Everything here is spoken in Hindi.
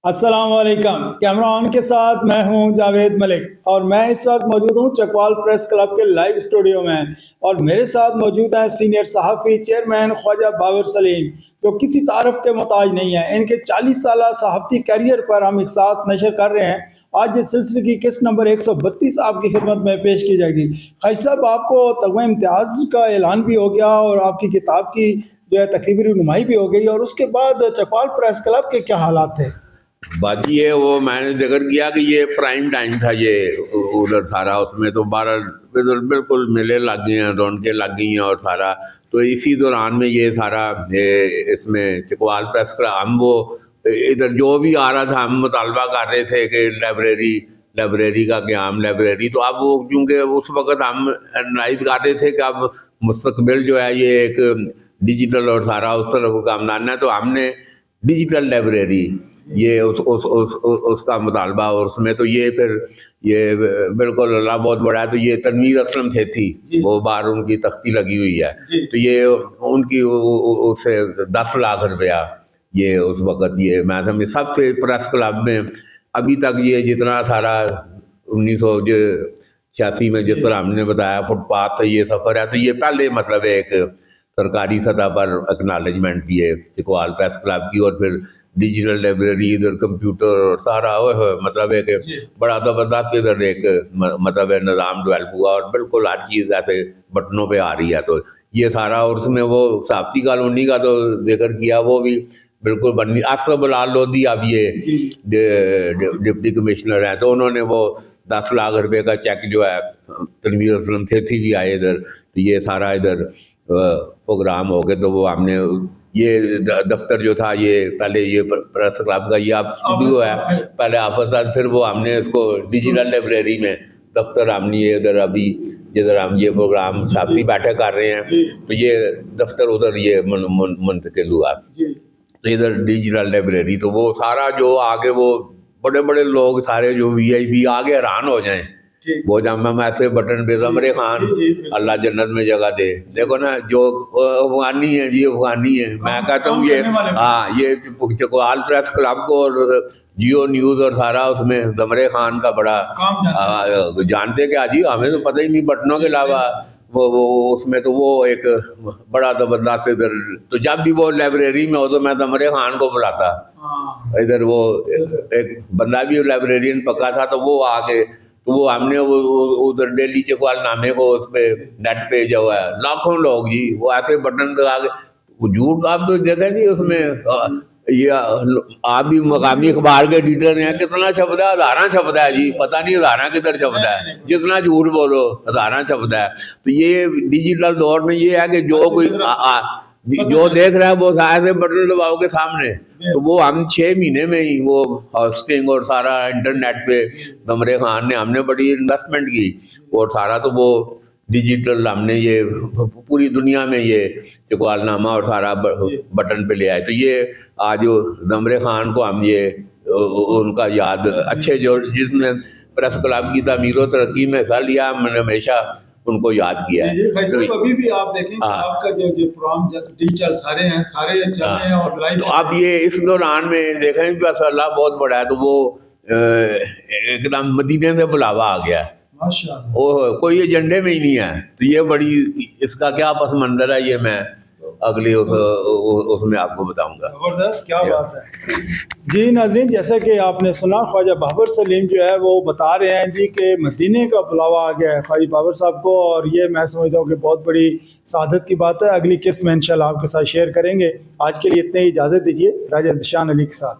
अस्सलाम वालेकुम। कैमरा ऑन के साथ मैं हूं जावेद मलिक और मैं इस वक्त मौजूद हूं चकवाल प्रेस क्लब के लाइव स्टूडियो में और मेरे साथ मौजूद है सीनियर सहाफ़ी चेयरमैन ख्वाजा बाबर सलीम, जो किसी तारफ़ के मोहताज नहीं है। इनके 40 साल सहाफ़ती कैरियर पर हम एक साथ नशर कर रहे हैं। आज इस सिलसिले की किस्त नंबर 132 आपकी खिदमत में पेश की जाएगी। ख्वाजा साहब, आपको तगमा इम्तियाज़ का ऐलान भी हो गया और आपकी किताब की जो है तकरीबी रुनुमाई भी हो गई, और उसके बाद चकवाल प्रेस क्लब के क्या हालात थे? बात ये है, वो मैंने जिक्र किया कि ये प्राइम टाइम था, ये उधर सारा उसमें तो 12 बिल्कुल मेले लग गए हैं, रौनकें लग गई हैं और सारा। तो इसी दौरान में ये सारा इसमें चकवाल प्रेस क्लब हम वो इधर जो भी आ रहा था हम मुतालबा कर रहे थे कि लाइब्रेरी का क़याम, लाइब्रेरी। तो अब वो क्योंकि उस वक़्त हम एनालाइज कर रहे थे कि अब मुस्तकबिल जो है ये एक डिजिटल और सारा उस तरफ काम लाना है, तो हमने डिजिटल लाइब्रेरी ये उसका मुतालबा। और उसमें तो ये फिर ये बिल्कुल अल्लाह बहुत बड़ा है। तो ये तनवीर असलम थे थी, वो बाहर उनकी तख्ती लगी हुई है। तो ये उनकी उससे 10 लाख रुपया ये उस वक़्त ये मैं समझ सबसे प्रेस क्लब में अभी तक ये जितना सारा 1986 में जिस तरह हमने बताया फुटपाथ ये सफ़र है, तो ये पहले मतलब एक सरकारी सतह पर एक्नॉलेजमेंट की है चकवाल प्रेस क्लब की। और फिर डिजिटल लाइब्रेरी, इधर कंप्यूटर और सारा मतलब एक बड़ा ज़बरदस्त इधर एक मतलब निज़ाम डेवलप हुआ और बिल्कुल हर चीज़ ऐसे बटनों पे आ रही है। तो ये सारा, और उसमें वो साफ्ती कॉलोनी का तो जिक्र किया, वो भी बिल्कुल बननी। असद बिलाल लोधी अब ये डिप्टी कमिश्नर हैं, तो उन्होंने वो 10 लाख रुपए का चेक जो है, तनवीर असलम थे भी आए इधर। तो ये सारा इधर प्रोग्राम हो गए। तो वो हमने ये दफ्तर जो था ये पहले ये प्रेस क्लब का ये अब स्टूडियो है, पहले ऑफिस था, फिर वो हमने इसको डिजिटल लाइब्रेरी में दफ्तर हमने ये इधर अभी जिधर हम ये प्रोग्राम साथी बैठक कर रहे हैं, तो ये दफ्तर उधर ये मुंतकिल हुआ। तो इधर डिजिटल लाइब्रेरी, तो वो सारा जो आगे वो बड़े बड़े लोग सारे जो VIP आगे हैरान हो जाएं, वो जामा मैथे बटन पे ज़मरे खान अल्लाह जन्नत में जगह दे। देखो ना, जो अफगानी है जी, अफगानी है। मैं कहता हूँ ये ये चकवाल प्रेस क्लब को और जियो न्यूज़ और सारा उसमें ज़मरे खान का बड़ा जानते क्या जी, हमें तो पता ही नहीं बटनों के अलावा वो उसमें। तो वो एक बड़ा ज़बरदस्त इधर। तो जब भी वो लाइब्रेरी में हो तो मैं ज़मरे खान को बुलाता इधर। वो एक बंदा भी लाइब्रेरियन पक्का था, तो वो आके तो वो हमने वो उधर डेली चकवाल नामे को उस पर नेट पे जो है लाखों लोग जी वो ऐसे बटन दबा के, वो झूठ आप तो जगह नहीं उसमें। ये आप भी मकामी अखबार के एडिटर हैं, कितना छपदा है? हज़ारा छपदा है जी, पता नहीं हज़ारा किधर छपदा है। जितना झूठ बोलो हज़ारा छपदा है। तो ये डिजिटल दौर में ये है कि जो कोई जो देख रहा है वो शायद से बटन दबाओ के सामने। तो वो हम 6 महीने में ही वो होस्टिंग और सारा इंटरनेट पे ज़मरे खान ने हमने बड़ी इन्वेस्टमेंट की और सारा तो वो डिजिटल हमने ये पूरी दुनिया में ये चकवालनामा और सारा बटन पे ले आए। तो ये आज ज़मरे खान को हम ये उनका याद अच्छे जो जिसने प्रेस क्लब की तामीर व तरक्की में हिस्सा लिया, मैंने हमेशा उनको याद किया है। तो अभी भी आप देखें आपका जो प्रोग्राम डिजिटल सारे हैं, सारे चल रहे हैं और लाइव। तो अब ये इस दौरान में देखें कि अल्लाह बहुत बड़ा है। तो वो एकदम मदीने से बुलावा आ गया, माशाअल्लाह, कोई एजेंडे में ही नहीं है। तो ये बड़ी इसका क्या पस मंजर है, ये मैं अगली उसमें आपको बताऊंगा। ज़बरदस्त, क्या बात है जी। नाज़रीन, जैसे कि आपने सुना ख्वाजा बाबर सलीम जो है वो बता रहे हैं जी कि मदीने का बुलावा आ गया है ख्वाजा बाबर साहब को, और ये मैं समझता हूँ कि बहुत बड़ी सादत की बात है। अगली किस्त में इंशाल्लाह आपके साथ शेयर करेंगे। आज के लिए इतने ही इजाज़त दीजिए, राजा ज़िशान अली के साथ।